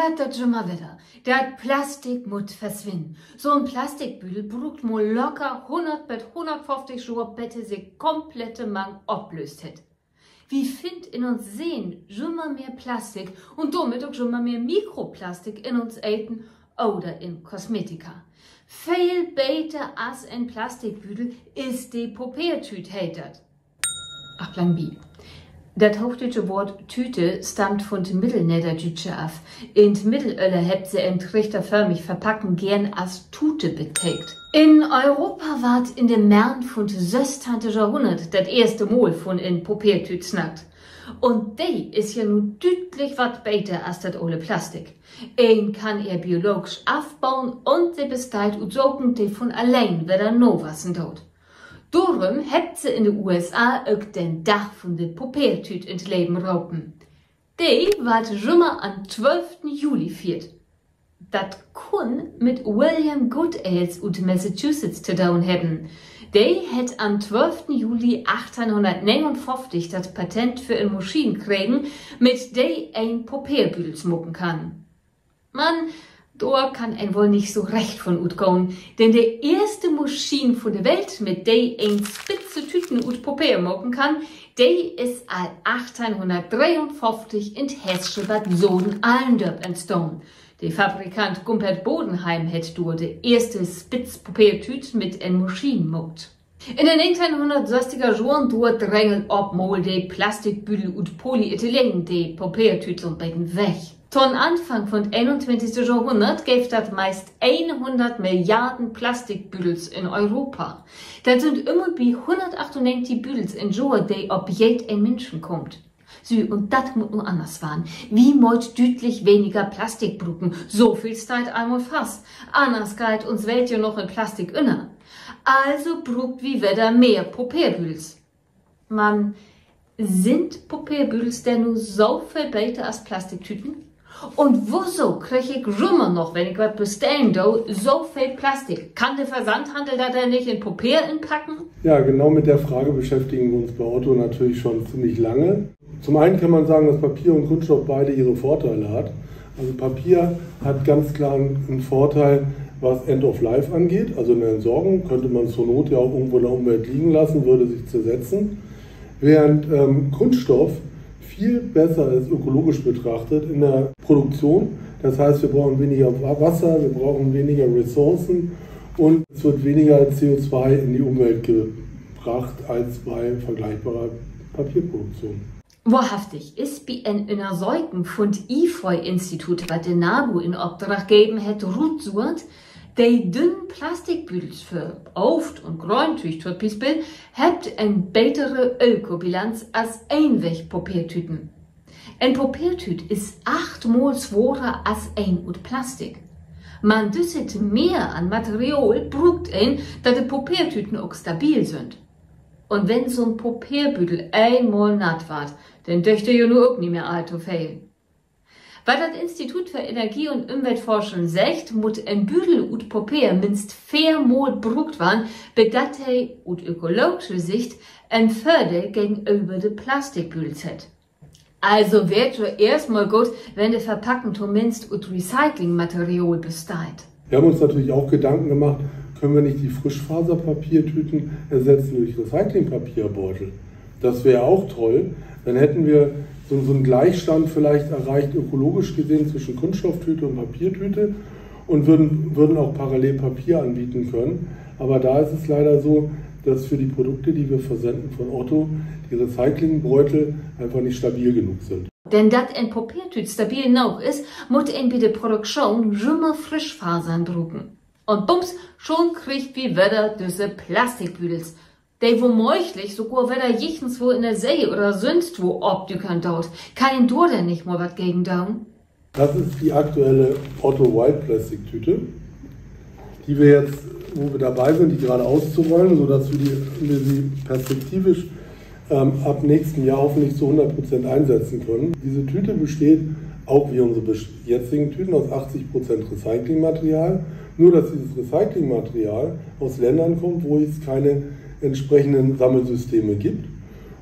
hört das schon mal wieder. Das Plastik muss verschwinden. So ein Plastikbüdel braucht mal locker 100 bis 150 Jahre, bis er sich komplette Mang ablöst hat. Wie findet in uns sehen schon mal mehr Plastik und damit auch schon mal mehr Mikroplastik in uns Essen oder in Kosmetika. Viel besser als ein Plastikbüdel ist die Papiertüte heitert. Ach, Plan B. Das hochdeutsche Wort Tüte stammt von dem Mittelniederdeutsche ab. In Mittelalter habt sie in trichterförmig verpacken gern als Tute beträgt. In Europa ward in dem Märn von 16. Jahrhundert das erste Mal von in Papiertüte snackt. Und die ist ja nun deutlich wat besser als das ole Plastik. Ein kann er biologisch aufbauen und sie besteht und sogen die von allein wieder no wassen dort. Darum hat sie in den USA auch den Tag von der Papiertüte ins Leben gerufen. Die wird schon mal am 12. Juli viert. Das kann mit William Goodales aus Massachusetts zu tun haben. Der hat am 12. Juli 1859 das Patent für eine Maschine gekriegt, mit der ein Papierbüdel schmucken kann. Man, da kann ein wohl nicht so recht von utgehen, denn der erste Maschine von der Welt, mit der ein spitze Tüten ut Papier machen kann, der ist 1853 in Hessische Bad Soden-Allendorf entstanden. Der Fabrikant Gumpert Bodenheim hat dort die erste Spitzpapiertüte mit einer Maschine gemacht. In den 1960er Jahren dort drängeln abmal die Plastikbüdel und Polyethylen die Papiertüte bei den weg. Zum Anfang von 21. Jahrhundert gibt das meist 100 Milliarden Plastikbüdels in Europa. Das sind immer wie 198 Büdels in Jahr, die ob jed ein Menschen kommt. So, und das muss nur anders fahren. Wie wollt deutlich weniger Plastik brauchen? So viel steht einmal fast. Anders geht uns Welt ja noch in Plastik inner. Also braucht wie wieder mehr Papierbüdels. Man, sind Papierbüdels denn nur so viel besser als Plastiktüten? Und wieso krieg ich immer noch, wenn ich was bestellen do, so viel Plastik? Kann der Versandhandel da denn nicht in Papier inpacken? Ja, genau mit der Frage beschäftigen wir uns bei Otto natürlich schon ziemlich lange. Zum einen kann man sagen, dass Papier und Kunststoff beide ihre Vorteile hat. Also Papier hat ganz klar einen Vorteil, was End of Life angeht. Also in der Entsorgung könnte man zur Not ja auch irgendwo in der Umwelt liegen lassen, würde sich zersetzen. Während Kunststoff viel besser ist, ökologisch betrachtet, in der Produktion. Das heißt, wir brauchen weniger Wasser, wir brauchen weniger Ressourcen und es wird weniger CO2 in die Umwelt gebracht als bei vergleichbarer Papierproduktion. Wahrhaftig ist bei einer Säugen von IFOI-Institut, was der NABU in Auftrag gegeben hat, Rutsuert, die dünnen Plastikbüdels für Oft- und Gräuntüch zum Beispiel, hat eine bessere Ökobilanz als Einwegpapiertüten. Ein Papiertüt ist 8-mal schwerer als ein und Plastik. Man düsset mehr an Material, braucht ein, dass die Papiertüten auch stabil sind. Und wenn so ein Papierbüdel einmal natt wird, dann döchte ja nur auch nicht mehr allzu viel. Weil das Institut für Energie- und Umweltforschung sagt, muss ein Büdel und Papier mindestens 4-mal braucht werden, bedat er aus ökologischer Sicht ein Vorteil gegenüber den Plastikbüdels hat. Also wird schon erstmal gut, wenn die Verpackung zumindest aus Recyclingmaterial besteht. Wir haben uns natürlich auch Gedanken gemacht, können wir nicht die Frischfaserpapiertüten ersetzen durch Recyclingpapierbeutel? Das wäre auch toll. Dann hätten wir so einen Gleichstand vielleicht erreicht, ökologisch gesehen, zwischen Kunststofftüte und Papiertüte und würden auch parallel Papier anbieten können. Aber da ist es leider so, dass für die Produkte, die wir versenden von Otto, die Recyclingbeutel einfach nicht stabil genug sind. Denn dass ein Papiertüte stabil genug ist, muss ein bei der Produktion immer Frischfasern drucken. Und bums, schon kriegt wie wieder diese Plastikbüdels. Die womöglich sogar wieder jichtens wo in der See oder sonst wo abdücken dort. Kann du denn nicht mal was gegen tun? Das ist die aktuelle Otto White Plastiktüte, die wir jetzt, wo wir dabei sind, die gerade auszurollen, sodass wir sie perspektivisch ab nächsten Jahr hoffentlich zu 100% einsetzen können. Diese Tüte besteht, auch wie unsere jetzigen Tüten, aus 80% Recyclingmaterial. Nur, dass dieses Recyclingmaterial aus Ländern kommt, wo es keine entsprechenden Sammelsysteme gibt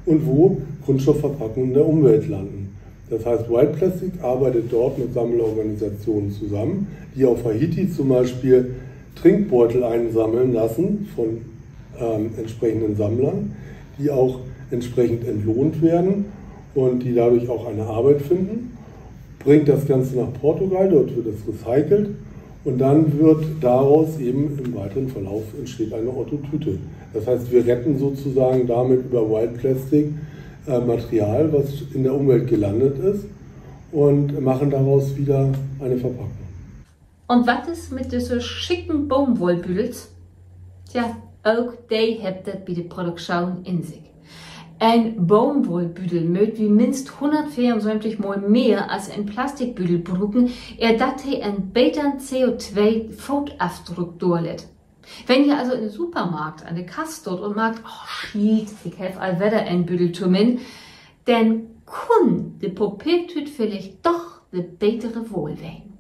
und wo Kunststoffverpackungen in der Umwelt landen. Das heißt, Wild Plastic arbeitet dort mit Sammlerorganisationen zusammen, die auf Haiti zum Beispiel Trinkbeutel einsammeln lassen von entsprechenden Sammlern, die auch entsprechend entlohnt werden und die dadurch auch eine Arbeit finden, bringt das Ganze nach Portugal, dort wird es recycelt und dann wird daraus eben im weiteren Verlauf entsteht eine Otto-Tüte. Das heißt, wir retten sozusagen damit über Wild Plastic Material, was in der Umwelt gelandet ist und machen daraus wieder eine Verpackung. Und was ist mit diesen schicken Baumwollbüdels? Tja, auch die haben das bei der Produktion in sich. Ein Baumwollbüdel mögt wie minst 174 Mal mehr als ein Plastikbüdel brauchen, dat he einen besseren CO2-Fußabdruck durchlässt. Wenn ihr also in den Supermarkt an der Kasse dort und merkt, oh shit, ich habe allwetter ein Büdel zu min, dann kann die Papiertüte vielleicht doch die bessere Wohl sein.